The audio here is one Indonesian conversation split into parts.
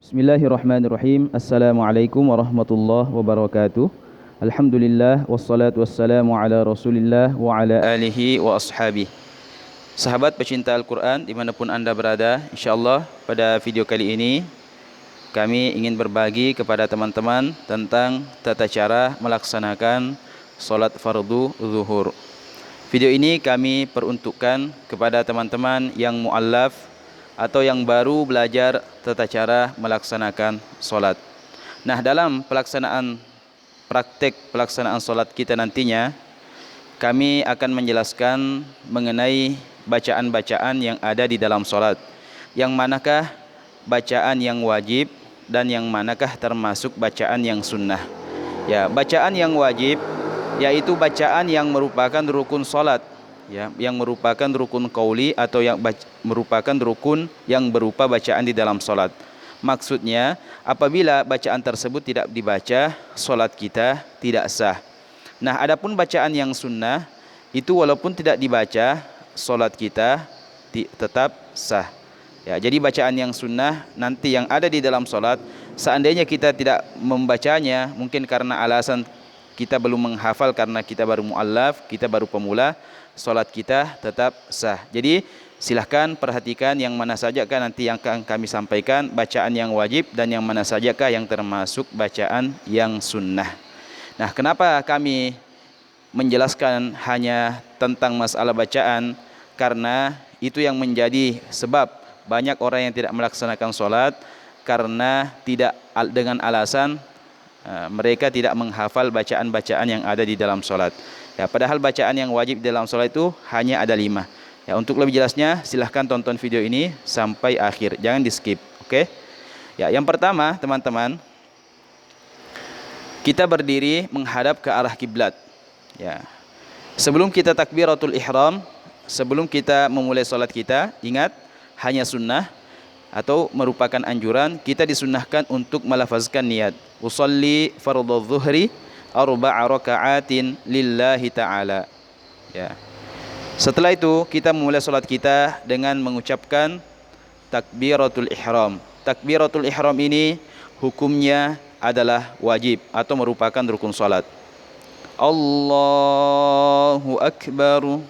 Bismillahirrahmanirrahim. Assalamualaikum warahmatullahi wabarakatuh. Alhamdulillah wassalatu wassalamu ala Rasulillah wa ala alihi wa ashabihi. Sahabat pecinta Al-Quran dimanapun anda berada, insyaAllah pada video kali ini kami ingin berbagi kepada teman-teman tentang tata cara melaksanakan solat fardu zuhur. Video ini kami peruntukkan kepada teman-teman yang mu'allaf atau yang baru belajar tata cara melaksanakan solat. Nah, dalam praktek pelaksanaan solat kita nantinya, kami akan menjelaskan mengenai bacaan-bacaan yang ada di dalam solat. Yang manakah bacaan yang wajib dan yang manakah termasuk bacaan yang sunnah. Ya, bacaan yang wajib yaitu bacaan yang merupakan rukun solat, ya, yang merupakan rukun qauli atau yang merupakan rukun yang berupa bacaan di dalam solat. Maksudnya, apabila bacaan tersebut tidak dibaca, solat kita tidak sah. Nah, adapun bacaan yang sunnah itu walaupun tidak dibaca, solat kita tetap sah. Ya, jadi bacaan yang sunnah nanti yang ada di dalam solat, seandainya kita tidak membacanya, mungkin karena alasan kita belum menghafal, karena kita baru mu'allaf, kita baru pemula, solat kita tetap sah. Jadi silahkan perhatikan yang mana sajakah nanti yang akan kami sampaikan, bacaan yang wajib dan yang mana sajakah yang termasuk bacaan yang sunnah. Nah, kenapa kami menjelaskan hanya tentang masalah bacaan? Karena itu yang menjadi sebab banyak orang yang tidak melaksanakan solat karena tidak dengan alasan mereka tidak menghafal bacaan-bacaan yang ada di dalam solat. Ya, padahal bacaan yang wajib di dalam solat itu hanya ada 5. Ya, untuk lebih jelasnya silahkan tonton video ini sampai akhir, jangan di skip. Oke? Ya, yang pertama teman-teman, kita berdiri menghadap ke arah kiblat. Ya. Sebelum kita takbiratul ihram, sebelum kita memulai solat kita, ingat hanya sunnah atau merupakan anjuran, kita disunnahkan untuk melafazkan niat. Usolli fardhu zuhri arba'a raka'atin lillahi ta'ala. Ya. Setelah itu kita memulai salat kita dengan mengucapkan takbiratul ihram. Takbiratul ihram ini hukumnya adalah wajib atau merupakan rukun salat. Allahu akbar.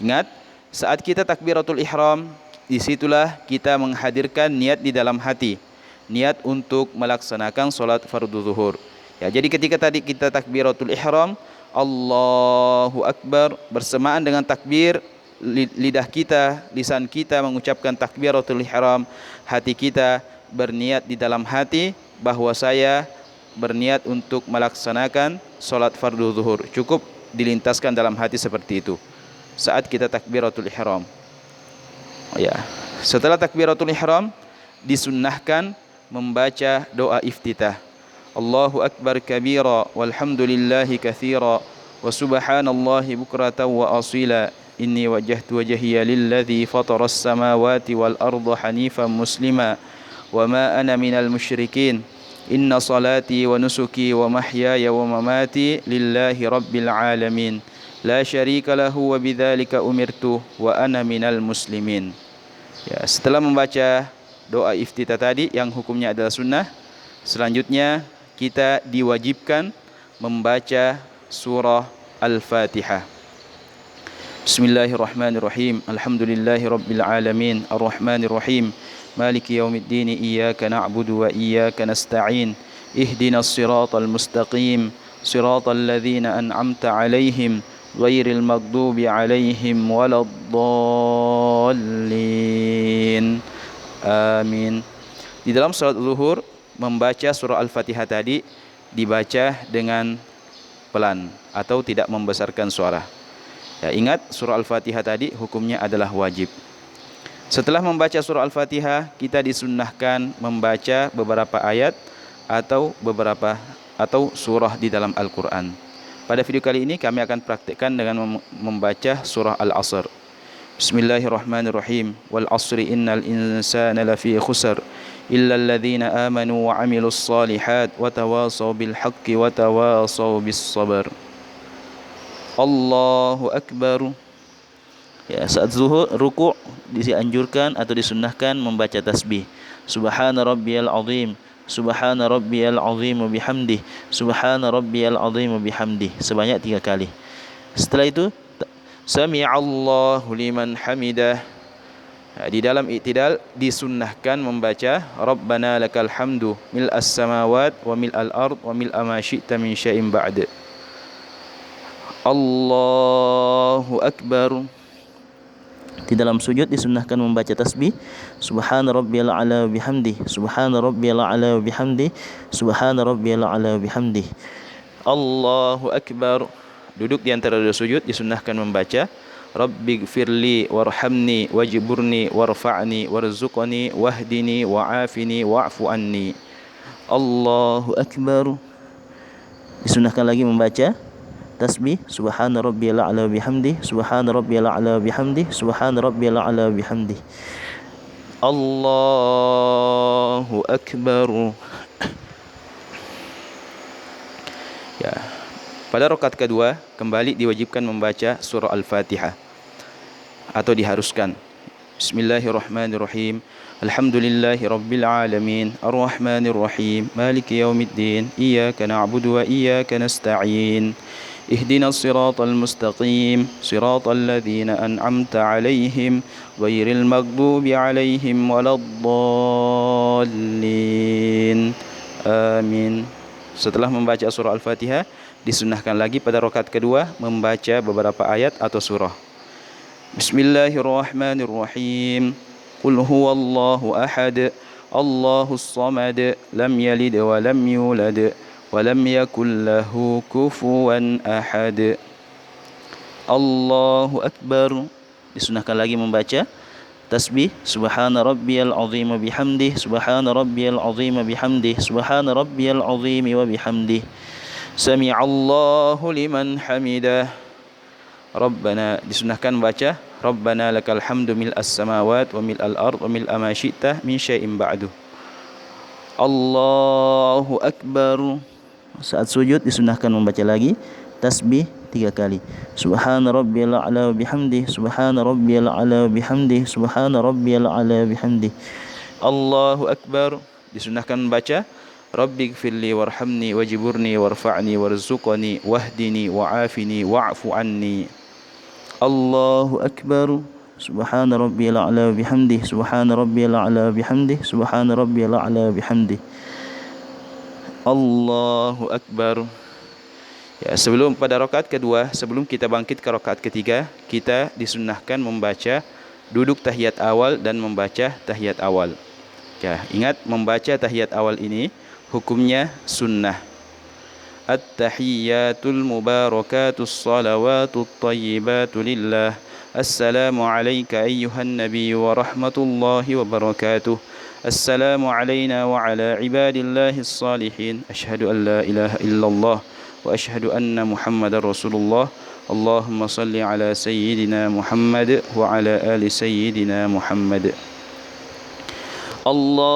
Ingat, saat kita takbiratul ihram, disitulah kita menghadirkan niat di dalam hati, niat untuk melaksanakan solat fardu zuhur. Ya, jadi ketika tadi kita takbiratul ihram, Allahu akbar, bersamaan dengan takbir, lidah kita, lisan kita mengucapkan takbiratul ihram, hati kita berniat di dalam hati bahwa saya berniat untuk melaksanakan solat fardu zuhur. Cukup dilintaskan dalam hati seperti itu saat kita takbiratul ihram. Ya, setelah takbiratul ihram disunnahkan membaca doa iftitah. Allahu akbar kabira walhamdulillahi katsira wa subhanallahi bukratan wa asila. Inni wajjahtu wajhiya lilladzi fataras samawati wal arda hanifan muslima wa ma ana minal musyrikin. Inna salati wa nusuki wa mahyaya wa mamati lillahi rabbil alamin. La syarika lahu wa bidzalika umirtu wa ana minal muslimin. Ya, setelah membaca doa iftitah tadi yang hukumnya adalah sunnah, selanjutnya kita diwajibkan membaca surah Al-Fatihah. Bismillahirrahmanirrahim. Alhamdulillahirabbil alamin, arrahmanirrahim, maliki yaumiddin, iyyaka na'budu wa iyyaka nasta'in. Ihdinas siratal mustaqim, siratal ladzina an'amta 'alaihim ghairil maghdubi 'alaihim waladdallin. Amin. Di dalam salat zuhur, membaca surah Al-Fatihah tadi dibaca dengan pelan atau tidak membesarkan suara. Ya, ingat surah Al-Fatihah tadi hukumnya adalah wajib. Setelah membaca surah Al-Fatihah, kita disunnahkan membaca beberapa ayat atau surah di dalam Al-Quran. Pada video kali ini kami akan praktikkan dengan membaca surah Al-Asr. Bismillahirrahmanirrahim. Wal asri innal insana lafi khusr illa alladhina amanu wa amilus salihat wa tawasaw bil haqqi wa tawasaw bis sabr. Allahu akbar. Ya, saat zuhur ruku' dianjurkan atau disunnahkan membaca tasbih. subhana rabbiyal azim, subhana rabbiyal azim wa bihamdih, subhana rabbiyal azim wa bihamdih, sebanyak 3 kali. Setelah itu sami'allahu liman hamidah. Di dalam i'tidal disunnahkan membaca Rabbana lakal hamdu mil'as samawat wa mil'al ard wa mil'a ma syi'ta min syai'in ba'd. Allahu akbar. Di dalam sujud disunnahkan membaca tasbih subhana rabbiyal a'la wa bihamdih, subhana rabbiyal a'la wa bihamdih, subhana rabbiyal a'la wa bihamdih. Allahu akbar. Duduk di antara dua sujud disunnahkan membaca Rabbighfirli warhamni wajburni warfa'ni warzuqni wahdini wa'afini wa'fu anni. Allahu akbar. Disunnahkan lagi membaca tasbih subhana rabbiyal a'la wa bihamdih, subhana rabbiyal a'la wa bihamdih, subhana rabbiyal a'la wa bihamdih. Allahu akbar. Ya. Pada rakaat kedua kembali diwajibkan membaca surah Al-Fatihah atau diharuskan. Bismillahirrahmanirrahim. Alhamdulillahi rabbil alamin, arrahmanir rahim, maliki yaumiddin, iyyaka na'budu wa iyyaka nasta'in. Ihdinas siratal mustaqim, siratal ladzina an'amta 'alaihim, ghairil maghdubi 'alaihim waladdallin. Amin. Setelah membaca surah Al-Fatihah, disunnahkan lagi pada rakaat kedua membaca beberapa ayat atau surah. Bismillahirrahmanirrahim. Qul huwallahu ahad, Allahus samad, lam yalid wa lam yulad wa lam yakul lahu kufuwan ahad. Allahu akbar. Disunnahkan lagi membaca tasbih subhana rabbiyal azim wa bihamdih, subhana rabbiyal azim wa bihamdih, subhana rabbiyal azim wa bihamdih. Sami'allahu liman hamidah. Rabbana. Disunnahkan membaca Rabbana lakal hamdu mil'as samawat wa mil'al ard wa mil'a ma syi'ta min syai'in ba'du. Allahu akbar. Saat sujud disunnahkan membaca lagi tasbih 3 kali. Subhana rabbiyal a'la wa bihamdih, subhana rabbiyal a'la wa bihamdih, subhana rabbiyal a'la wa bihamdih. Allahu akbar. Disunnahkan membaca Rabbighfirli warhamni wajburni warfa'ni warzuqni wahdini wa'afini wa'fu anni. Allahu akbar. Subhana rabbiyal a'la wa bihamdih, subhana rabbiyal a'la wa bihamdih, subhana rabbiyal a'la wa bihamdih. Allahu akbar. Ya, sebelum pada rakaat kedua, sebelum kita bangkit ke rakaat ketiga, kita disunnahkan membaca duduk tahiyat awal dan membaca tahiyat awal. Ya, ingat membaca tahiyat awal ini hukumnya sunnah. At-tahiyyatul mubarakatus salawatut thayyibatu lillah. Assalamu alayka ayyuhan nabiy wa rahmatullahi wa barakatuh. Assalamu alayna wa ala ibadillahis salihin. Asyhadu an la ilaha illallah wa asyhadu anna Muhammadar Rasulullah. Allahumma salli ala sayyidina Muhammad wa ala ali sayyidina Muhammad. Allahu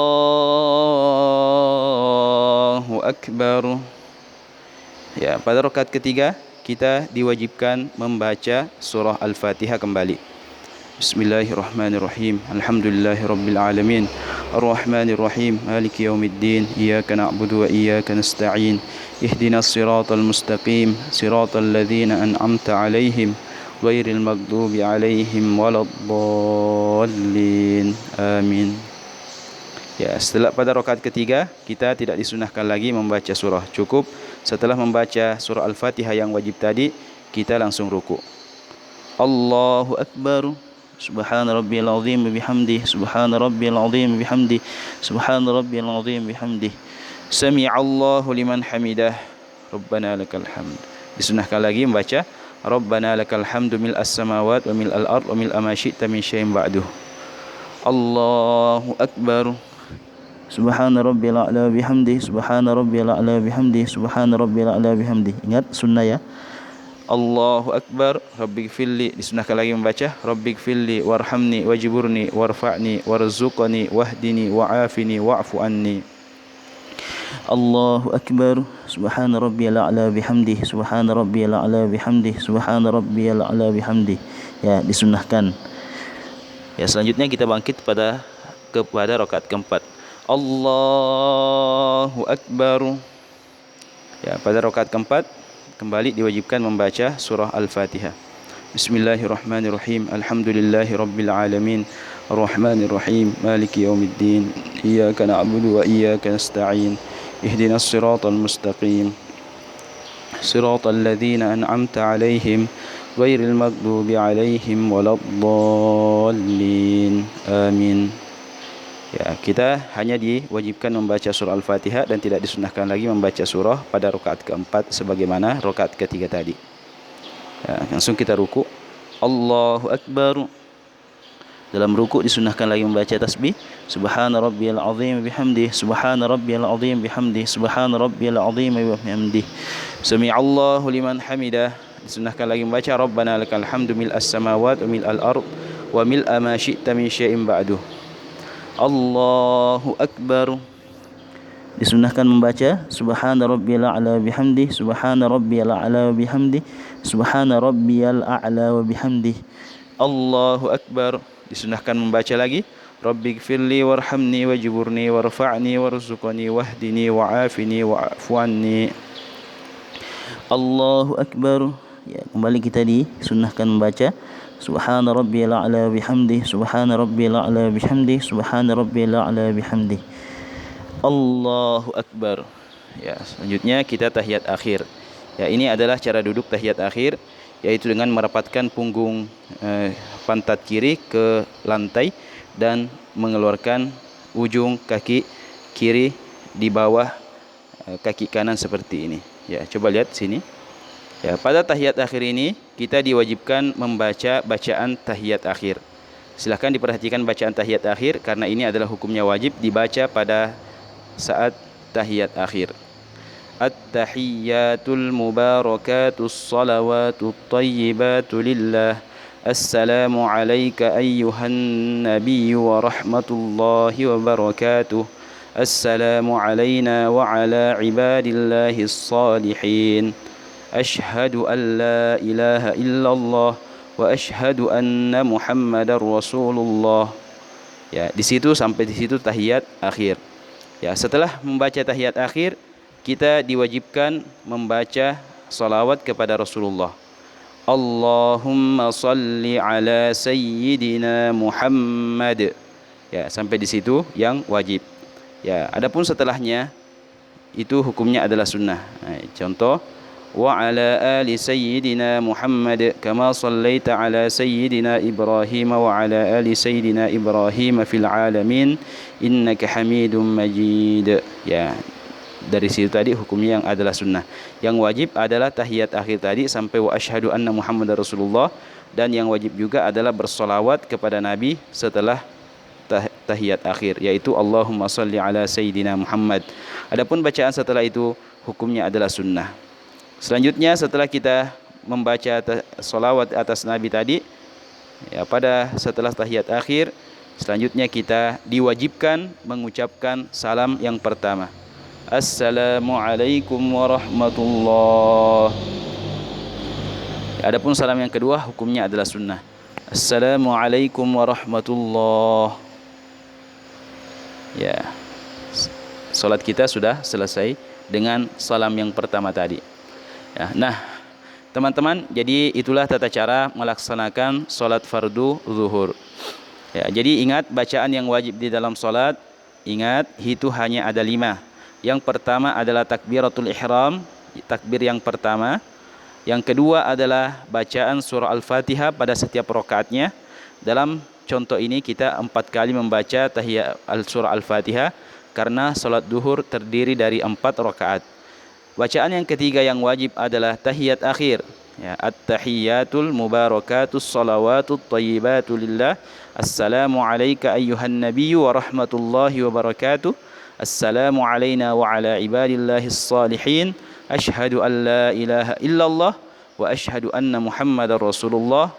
akbar. Ya, pada rakaat ketiga kita diwajibkan membaca surah Al-Fatihah kembali. Bismillahirrahmanirrahim. Alhamdulillahirabbil alamin. Arrahmanirrahim. Maliki yaumiddin. Iyyaka na'budu wa iyyaka nasta'in. Ihdinas siratal mustaqim, siratal ladzina an'amta 'alaihim, ghairil maghdubi 'alaihim waladdallin. Amin. Ya, setelah pada rakaat ketiga kita tidak disunahkan lagi membaca surah. Cukup setelah membaca surah Al-Fatihah yang wajib tadi kita langsung ruku. Allahu akbar. Subhana rabbiyal azim bihamdih, subhana rabbiyal azim bihamdih, subhana rabbiyal azim bihamdih. Sami'allahu liman hamidah. Rabbana lakal hamd. Disunahkan lagi membaca Rabbana lakal hamdu mil'as samawat wa mil'al ard wa mil'a ma syi'ta min syai'in ba'du. Allahu akbar. Subhana rabbiyal a'la bihamdih, subhana rabbiyal a'la bihamdih, subhana rabbiyal a'la bihamdih. Ingat sunnah ya. Allahu akbar. Rabbighfirli. Disunahkan lagi membaca Rabbighfirli warhamni wajburni warfa'ni warzuqni wahdini wa'afini wa'fu anni. Allahu akbar. Subhana rabbiyal a'la bihamdih, subhana rabbiyal a'la bihamdih, subhana rabbiyal a'la bihamdih. Ya, disunnahkan. Ya, selanjutnya kita bangkit kepada rakaat keempat. Allahu Akbar. Ya, pada rakaat keempat kembali diwajibkan membaca surah Al-Fatihah. Bismillahirrahmanirrahim. Alhamdulillahi rabbil alamin. Arrahmanirrahim. Maliki yaumiddin. Iyyaka na'budu wa iyyaka nasta'in. Ihdinas siratal mustaqim. Siratal ladzina an'amta 'alaihim ghairil maghdubi 'alaihim waladdallin. Amin. Ya, kita hanya diwajibkan membaca surah Al-Fatihah dan tidak disunahkan lagi membaca surah pada rakaat keempat sebagaimana rakaat ketiga tadi. Ya, langsung kita ruku. Allahu Akbar. Dalam ruku disunahkan lagi membaca tasbih. Subhana rabbiyal azim bihamdihi. Subhana rabbiyal azim bihamdihi. Subhana rabbiyal azim bihamdihi. Sami'allahu liman hamidah. Disunahkan lagi membaca Rabbana lakal hamdu mil'as samawati wa mil'al ard wa mil'a ma syi'ta min syai'in ba'du. Allahu Akbar. Disunahkan membaca Subhana rabbiyal a'la bihamdi. Subhana rabbiyal a'la bihamdi. Subhana rabbiyal a'la bihamdi. Allahu Akbar. Disunahkan membaca lagi Rabbighfirli warhamni wajburni warfa'ni warzuqni wahdini wa'afini wa'fu anni. Allahu Akbar. Ya, kembali kita disunahkan membaca Subhana rabbiyal a'la bihamdi. Subhana rabbiyal a'la bihamdi. Subhana rabbiyal a'la bihamdi. Allahu Akbar. Ya, selanjutnya kita tahiyat akhir. Ya, ini adalah cara duduk tahiyat akhir, yaitu dengan merapatkan punggung pantat kiri ke lantai dan mengeluarkan ujung kaki kiri di bawah kaki kanan seperti ini. Ya, coba lihat sini. Ya, pada tahiyat akhir ini kita diwajibkan membaca bacaan tahiyat akhir. Silahkan diperhatikan bacaan tahiyat akhir karena ini adalah hukumnya wajib dibaca pada saat tahiyat akhir. At-tahiyyatul mubarakatus salawatut thayyibatu lillah. Assalamu alayka ayyuhan nabiyyu wa rahmatullahi wa barakatuh. Assalamu alayna wa ala ibadillahis salihin. Ashhadu an la ilaha illallah wa ashhadu anna Muhammadar Rasulullah. Ya, di situ sampai di situ tahiyat akhir. Ya, setelah membaca tahiyat akhir, kita diwajibkan membaca salawat kepada Rasulullah. Allahumma salli ala sayyidina Muhammad. Ya, sampai di situ yang wajib. Ya, adapun setelahnya itu hukumnya adalah sunnah. Nah, contoh وعلى آل سيدنا محمد كما صليت على سيدنا إبراهيم وعلى آل سيدنا إبراهيم في العالمين إنك حميد مجيد. Ya, dari situ tadi hukumnya yang adalah sunnah. Yang wajib adalah tahiyat akhir tadi sampai wa asyhadu anna Muhammadar Rasulullah, dan yang wajib juga adalah bersolawat kepada Nabi setelah tahiyat akhir, yaitu Allahumma salli ala sayyidina Muhammad. Adapun bacaan setelah itu hukumnya adalah sunnah. Selanjutnya setelah kita membaca salawat atas Nabi tadi, ya, pada setelah tahiyat akhir, selanjutnya kita diwajibkan mengucapkan salam yang pertama. Assalamualaikum warahmatullahi. Adapun salam yang kedua hukumnya adalah sunnah. Assalamualaikum warahmatullahi. Ya, salat kita sudah selesai dengan salam yang pertama tadi. Ya, nah, teman-teman, jadi itulah tata cara melaksanakan salat fardu zuhur. Ya, jadi ingat bacaan yang wajib di dalam salat, ingat itu hanya ada 5. Yang pertama adalah takbiratul ihram, takbir yang pertama. Yang kedua adalah bacaan surah Al-Fatihah pada setiap rakaatnya. Dalam contoh ini kita 4 kali membaca tahiyat surah Al-Fatihah karena salat zuhur terdiri dari 4 rakaat. Bacaan yang ketiga yang wajib adalah tahiyat akhir. Ya, at-tahiyyatul mubarakatus salawatut thayyibatu lillah. Assalamu alayka ayyuhan nabiyyu wa rahmatullahi wa barakatuh. Assalamu alayna wa ala ibadillahis salihin. Ashhadu an la ilaha illallah wa ashhadu anna Muhammadar Rasulullah.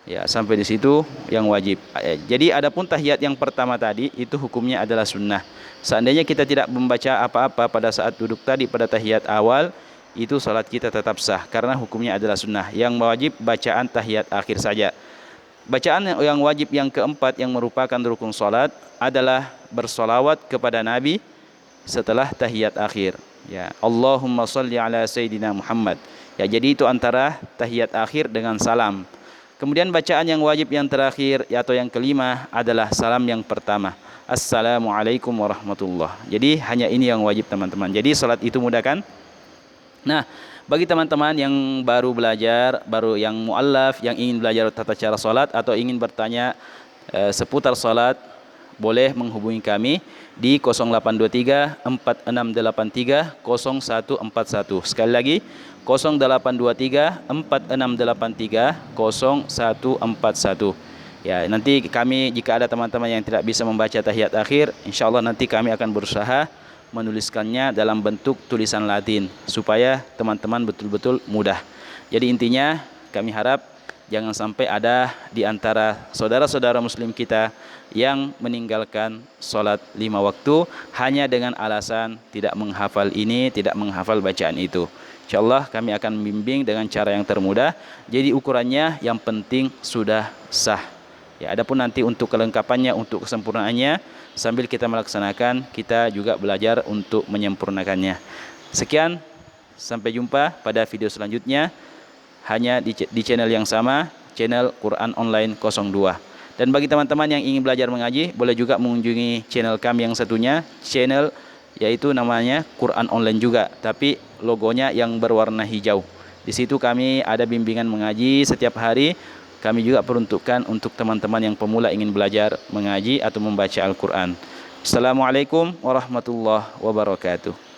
Ya, sampai di situ yang wajib. Jadi adapun tahiyat yang pertama tadi itu hukumnya adalah sunnah. Seandainya kita tidak membaca apa-apa pada saat duduk tadi pada tahiyat awal, itu salat kita tetap sah karena hukumnya adalah sunnah. Yang wajib bacaan tahiyat akhir saja. Bacaan yang wajib yang keempat yang merupakan rukun salat adalah bersolawat kepada Nabi setelah tahiyat akhir. Ya, Allahumma salli ala Sayyidina Muhammad. Ya, jadi itu antara tahiyat akhir dengan salam. Kemudian bacaan yang wajib yang terakhir atau yang kelima adalah salam yang pertama. Assalamualaikum warahmatullah. Jadi hanya ini yang wajib teman-teman. Jadi salat itu mudah kan? Nah, bagi teman-teman yang baru belajar, baru yang muallaf, yang ingin belajar tata cara salat atau ingin bertanya seputar salat, boleh menghubungi kami di 0823 4683 0141. Sekali lagi 0823 4683 0141. Ya, nanti kami jika ada teman-teman yang tidak bisa membaca tahiyat akhir, insyaallah nanti kami akan berusaha menuliskannya dalam bentuk tulisan Latin supaya teman-teman betul-betul mudah. Jadi intinya kami harap jangan sampai ada di antara saudara-saudara muslim kita yang meninggalkan sholat 5 waktu hanya dengan alasan tidak menghafal ini, tidak menghafal bacaan itu. InsyaAllah kami akan membimbing dengan cara yang termudah. Jadi ukurannya yang penting sudah sah. Ya, adapun nanti untuk kelengkapannya, untuk kesempurnaannya, sambil kita melaksanakan, kita juga belajar untuk menyempurnakannya. Sekian, sampai jumpa pada video selanjutnya. Hanya di channel yang sama, channel Quran Online 02. Dan bagi teman-teman yang ingin belajar mengaji, boleh juga mengunjungi channel kami yang satunya, channel yaitu namanya Quran Online juga, tapi logonya yang berwarna hijau. Di situ kami ada bimbingan mengaji setiap hari. Kami juga peruntukkan untuk teman-teman yang pemula ingin belajar mengaji atau membaca Al-Quran. Assalamualaikum warahmatullahi wabarakatuh.